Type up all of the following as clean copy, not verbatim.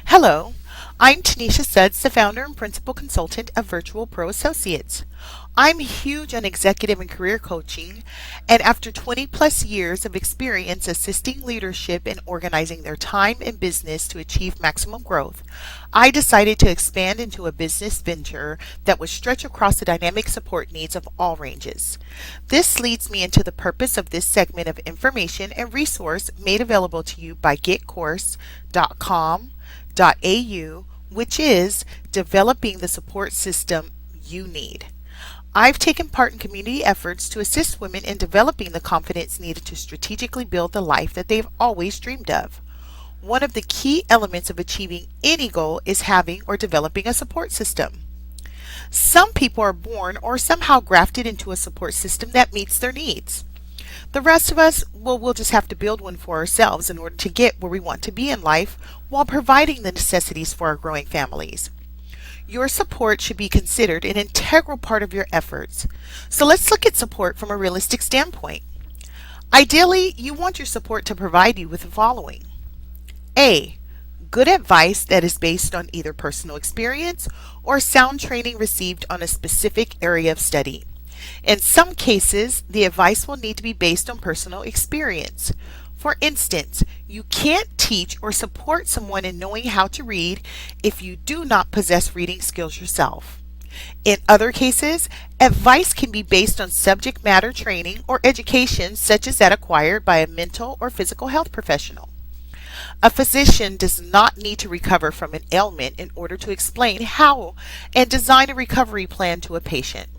Hello, I'm Teneshia Sudds, the founder and principal consultant of Virtual Pro Associates. I'm huge on executive and career coaching, and after 20 plus years of experience assisting leadership in organizing their time and business to achieve maximum growth, I decided to expand into a business venture that would stretch across the dynamic support needs of all ranges. This leads me into the purpose of this segment of information and resource made available to you by getcourse.com.au, which is developing the support system you need. I've taken part in community efforts to assist women in developing the confidence needed to strategically build the life that they've always dreamed of. One of the key elements of achieving any goal is having or developing a support system. Some people are born or somehow grafted into a support system that meets their needs. The rest of us, well, we'll just have to build one for ourselves in order to get where we want to be in life while providing the necessities for our growing families. Your support should be considered an integral part of your efforts. So let's look at support from a realistic standpoint. Ideally, you want your support to provide you with the following. A. Good advice that is based on either personal experience or sound training received on a specific area of study. In some cases, the advice will need to be based on personal experience. For instance, you can't teach or support someone in knowing how to read if you do not possess reading skills yourself. In other cases, advice can be based on subject matter training or education such as that acquired by a mental or physical health professional. A physician does not need to recover from an ailment in order to explain how and design a recovery plan to a patient.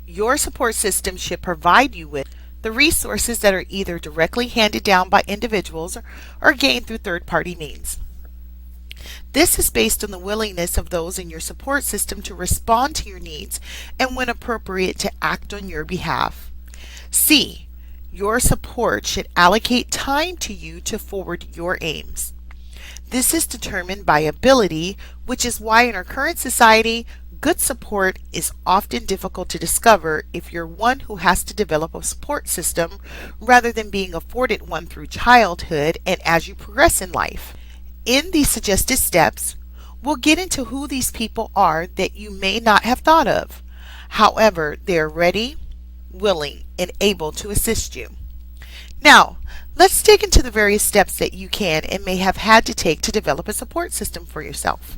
Your support system should provide you with the resources that are either directly handed down by individuals or gained through third-party means. This is based on the willingness of those in your support system to respond to your needs and, when appropriate, to act on your behalf. C. Your support should allocate time to you to forward your aims. This is determined by ability, which is why in our current society, good support is often difficult to discover if you're one who has to develop a support system rather than being afforded one through childhood and as you progress in life. In these suggested steps, we'll get into who these people are that you may not have thought of. However, they are ready, willing, and able to assist you. Now, let's dig into the various steps that you can and may have had to take to develop a support system for yourself.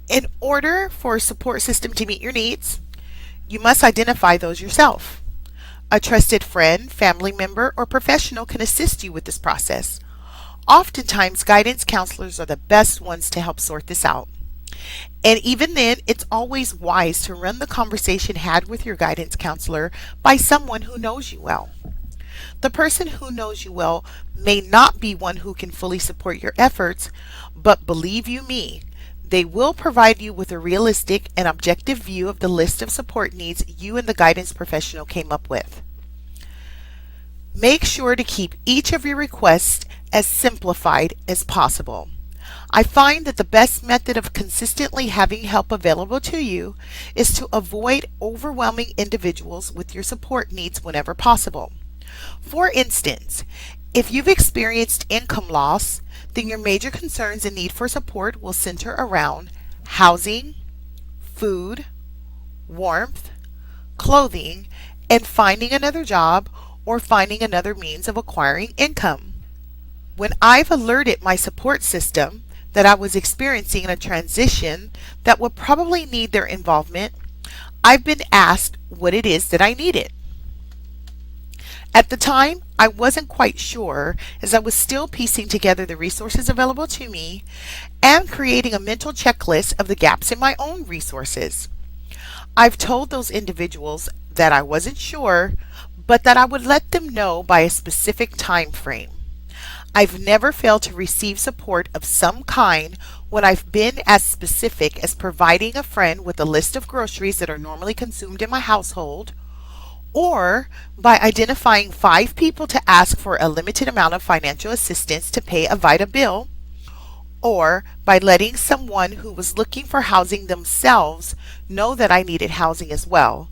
In order for a support system to meet your needs, you must identify those yourself. A trusted friend, family member, or professional can assist you with this process. Oftentimes, guidance counselors are the best ones to help sort this out. And even then, it's always wise to run the conversation had with your guidance counselor by someone who knows you well. The person who knows you well may not be one who can fully support your efforts, but believe you me, they will provide you with a realistic and objective view of the list of support needs you and the guidance professional came up with. Make sure to keep each of your requests as simplified as possible. I find that the best method of consistently having help available to you is to avoid overwhelming individuals with your support needs whenever possible. For instance, if you've experienced income loss, then your major concerns and need for support will center around housing, food, warmth, clothing, and finding another job or finding another means of acquiring income. When I've alerted my support system that I was experiencing a transition that would probably need their involvement, I've been asked what it is that I needed. At the time, I wasn't quite sure as I was still piecing together the resources available to me and creating a mental checklist of the gaps in my own resources. I've told those individuals that I wasn't sure, but that I would let them know by a specific time frame. I've never failed to receive support of some kind when I've been as specific as providing a friend with a list of groceries that are normally consumed in my household, or by identifying 5 people to ask for a limited amount of financial assistance to pay a VITA bill, or by letting someone who was looking for housing themselves know that I needed housing as well,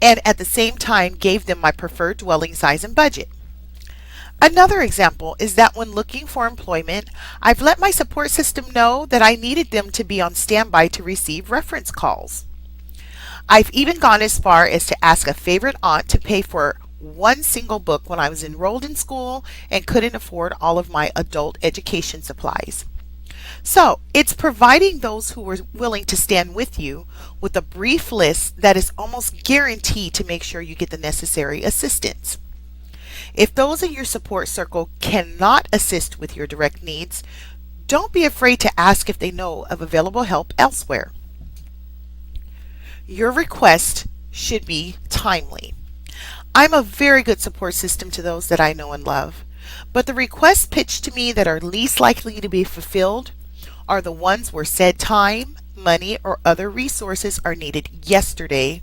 and at the same time gave them my preferred dwelling size and budget. Another example is that when looking for employment, I've let my support system know that I needed them to be on standby to receive reference calls. I've even gone as far as to ask a favorite aunt to pay for one single book when I was enrolled in school and couldn't afford all of my adult education supplies. So, it's providing those who are willing to stand with you with a brief list that is almost guaranteed to make sure you get the necessary assistance. If those in your support circle cannot assist with your direct needs, don't be afraid to ask if they know of available help elsewhere. Your request should be timely. I'm a very good support system to those that I know and love, but the requests pitched to me that are least likely to be fulfilled are the ones where said time, money, or other resources are needed yesterday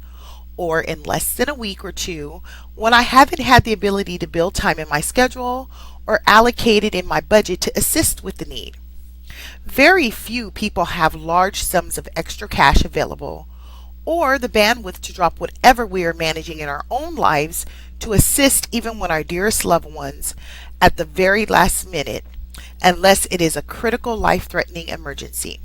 or in less than a week or two, when I haven't had the ability to build time in my schedule or allocate it in my budget to assist with the need. Very few people have large sums of extra cash available or the bandwidth to drop whatever we are managing in our own lives to assist even when our dearest loved ones at the very last minute, unless it is a critical life-threatening emergency.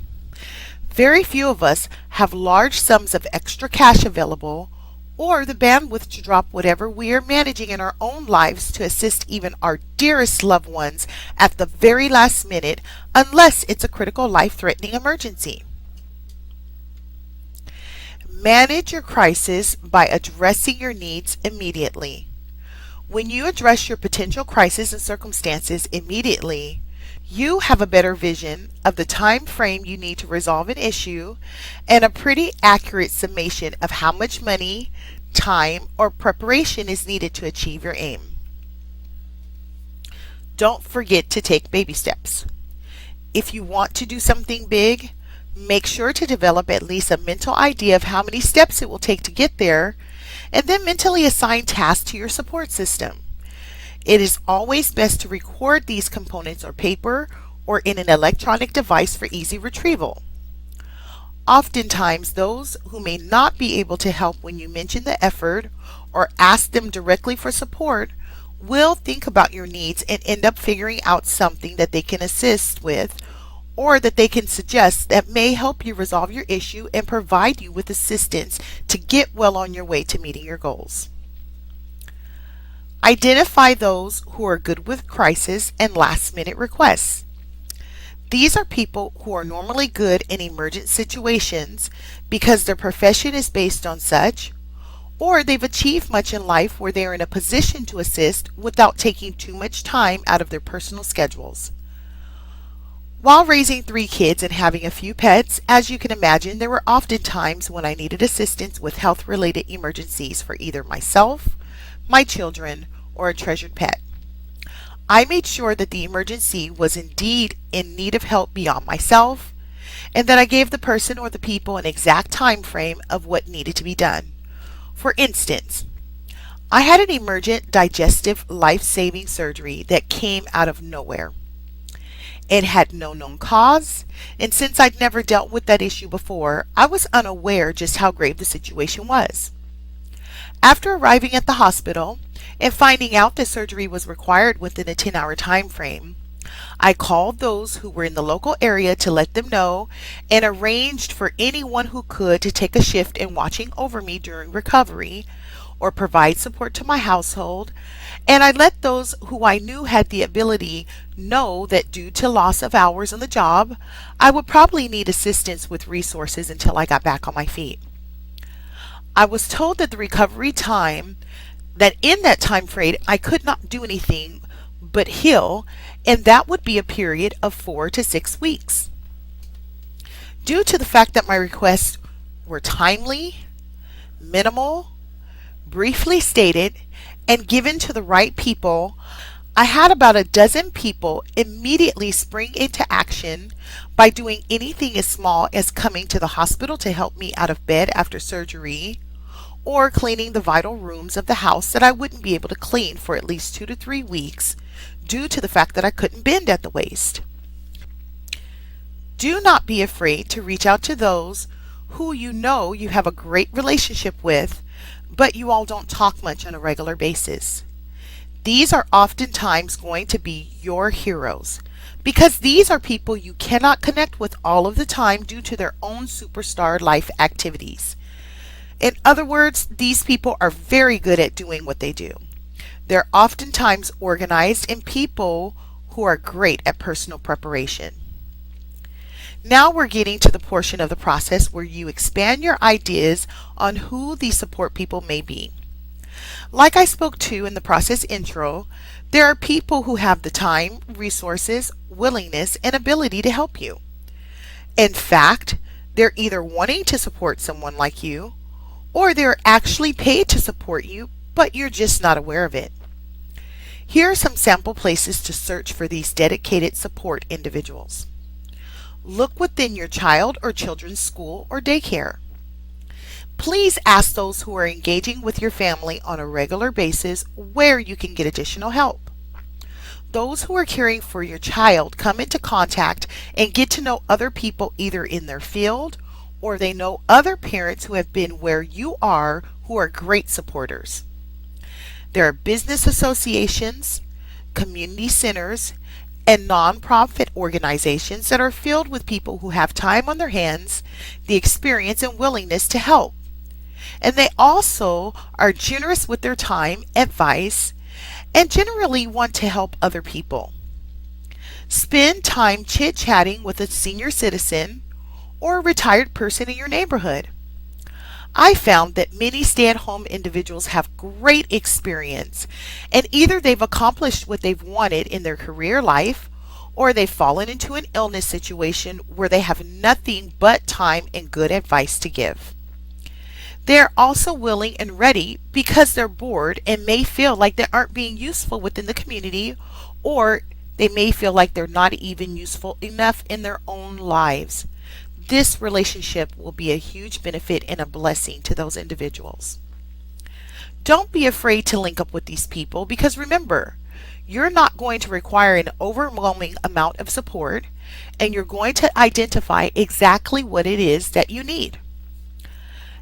Very few of us have large sums of extra cash available or the bandwidth to drop whatever we are managing in our own lives to assist even our dearest loved ones at the very last minute, unless it's a critical life-threatening emergency. Manage your crisis by addressing your needs immediately. When you address your potential crisis and circumstances immediately, you have a better vision of the time frame you need to resolve an issue and a pretty accurate summation of how much money, time, or preparation is needed to achieve your aim. Don't forget to take baby steps. If you want to do something big, make sure to develop at least a mental idea of how many steps it will take to get there, and then mentally assign tasks to your support system. It is always best to record these components on paper or in an electronic device for easy retrieval. Oftentimes, those who may not be able to help when you mention the effort or ask them directly for support will think about your needs and end up figuring out something that they can assist with or that they can suggest that may help you resolve your issue and provide you with assistance to get well on your way to meeting your goals. Identify those who are good with crisis and last-minute requests. These are people who are normally good in emergent situations because their profession is based on such, or they've achieved much in life where they are in a position to assist without taking too much time out of their personal schedules. While raising 3 kids and having a few pets, as you can imagine, there were often times when I needed assistance with health-related emergencies for either myself, my children, or a treasured pet. I made sure that the emergency was indeed in need of help beyond myself, and that I gave the person or the people an exact time frame of what needed to be done. For instance, I had an emergent digestive life-saving surgery that came out of nowhere. It had no known cause, and since I'd never dealt with that issue before, I was unaware just how grave the situation was. After arriving at the hospital and finding out the surgery was required within a 10-hour time frame, I called those who were in the local area to let them know and arranged for anyone who could to take a shift in watching over me during recovery or provide support to my household, and I let those who I knew had the ability know that due to loss of hours on the job, I would probably need assistance with resources until I got back on my feet. I was told that the recovery time, that in that time frame I could not do anything but heal, and that would be a period of 4 to 6 weeks. Due to the fact that my requests were timely, minimal, briefly stated, and given to the right people, I had about a dozen people immediately spring into action by doing anything as small as coming to the hospital to help me out of bed after surgery, or cleaning the vital rooms of the house that I wouldn't be able to clean for at least 2 to 3 weeks due to the fact that I couldn't bend at the waist. Do not be afraid to reach out to those who you know you have a great relationship with, but you all don't talk much on a regular basis. These are oftentimes going to be your heroes because these are people you cannot connect with all of the time due to their own superstar life activities. In other words, these people are very good at doing what they do. They're oftentimes organized and people who are great at personal preparation. Now we're getting to the portion of the process where you expand your ideas on who these support people may be. Like I spoke to in the process intro, there are people who have the time, resources, willingness, and ability to help you. In fact, they're either wanting to support someone like you, or they're actually paid to support you, but you're just not aware of it. Here are some sample places to search for these dedicated support individuals. Look within your child or children's school or daycare. Please ask those who are engaging with your family on a regular basis where you can get additional help. Those who are caring for your child come into contact and get to know other people either in their field or they know other parents who have been where you are who are great supporters. There are business associations, community centers, and nonprofit organizations that are filled with people who have time on their hands, the experience and willingness to help. And they also are generous with their time, advice, and generally want to help other people. Spend time chit-chatting with a senior citizen or a retired person in your neighborhood. I found that many stay-at-home individuals have great experience, and either they've accomplished what they've wanted in their career life, or they've fallen into an illness situation where they have nothing but time and good advice to give. They're also willing and ready because they're bored and may feel like they aren't being useful within the community, or they may feel like they're not even useful enough in their own lives. This relationship will be a huge benefit and a blessing to those individuals. Don't be afraid to link up with these people because remember, you're not going to require an overwhelming amount of support and you're going to identify exactly what it is that you need.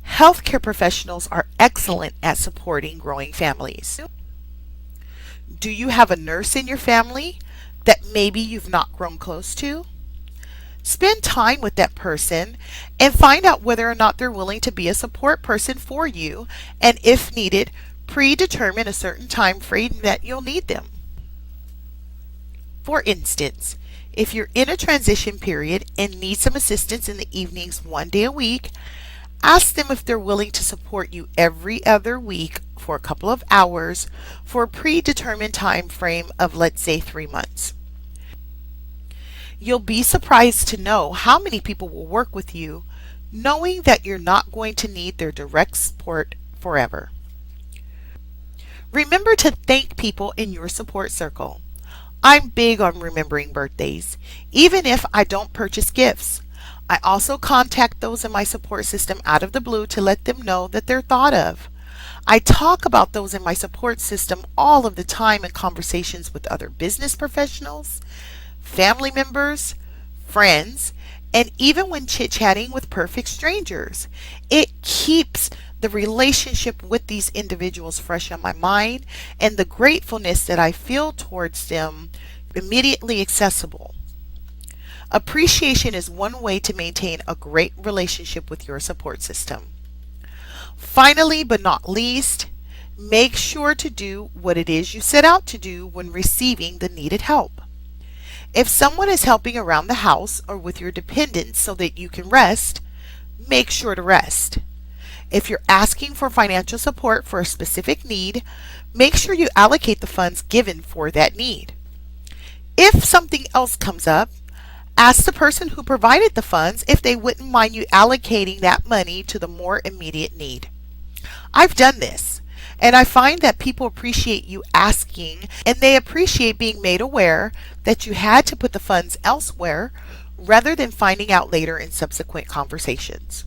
Healthcare professionals are excellent at supporting growing families. Do you have a nurse in your family that maybe you've not grown close to? Spend time with that person and find out whether or not they're willing to be a support person for you, and if needed, predetermine a certain time frame that you'll need them. For instance, if you're in a transition period and need some assistance in the evenings 1 day a week, ask them if they're willing to support you every other week for a couple of hours for a predetermined time frame of, let's say, 3 months. You'll be surprised to know how many people will work with you knowing that you're not going to need their direct support forever. Remember to thank people in your support circle. I'm big on remembering birthdays, even if I don't purchase gifts. I also contact those in my support system out of the blue to let them know that they're thought of. I talk about those in my support system all of the time in conversations with other business professionals, family members, friends, and even when chit-chatting with perfect strangers. It keeps the relationship with these individuals fresh on my mind and the gratefulness that I feel towards them immediately accessible. Appreciation is one way to maintain a great relationship with your support system. Finally, but not least, make sure to do what it is you set out to do when receiving the needed help. If someone is helping around the house or with your dependents so that you can rest, make sure to rest. If you're asking for financial support for a specific need, make sure you allocate the funds given for that need. If something else comes up, ask the person who provided the funds if they wouldn't mind you allocating that money to the more immediate need. I've done this, and I find that people appreciate you asking, and they appreciate being made aware that you had to put the funds elsewhere rather than finding out later in subsequent conversations.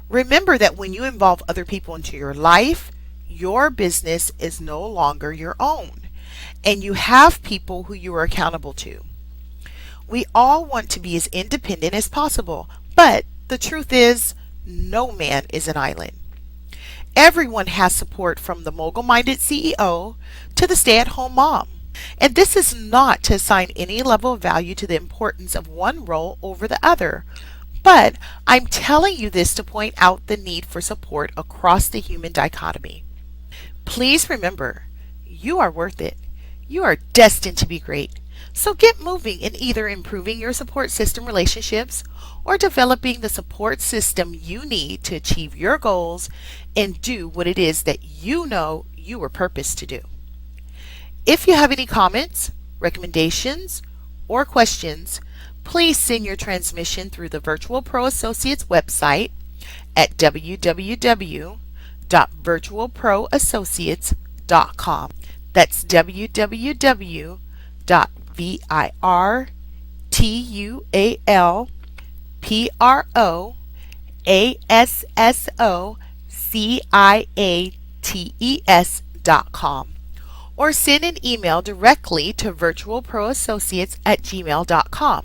Remember that when you involve other people into your life, your business is no longer your own, and you have people who you are accountable to. We all want to be as independent as possible, but the truth is, no man is an island. Everyone has support from the mogul-minded CEO to the stay-at-home mom. And this is not to assign any level of value to the importance of one role over the other, but I'm telling you this to point out the need for support across the human dichotomy. Please remember, you are worth it. You are destined to be great. So get moving in either improving your support system relationships or developing the support system you need to achieve your goals and do what it is that you know you were purposed to do. If you have any comments, recommendations, or questions, please send your transmission through the Virtual Pro Associates website at www.virtualproassociates.com. That's www.virtualproassociates.com, or send an email directly to virtualproassociates@gmail.com.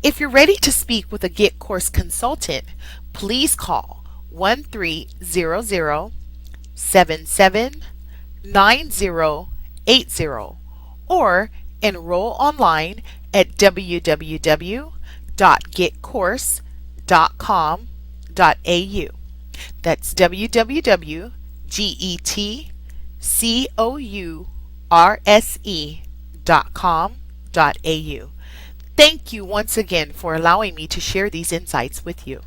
If you're ready to speak with a Get Course consultant, please call 1300-779080 or enroll online at www.getcourse.com.au. That's www.getcourse.com.au. Thank you once again for allowing me to share these insights with you.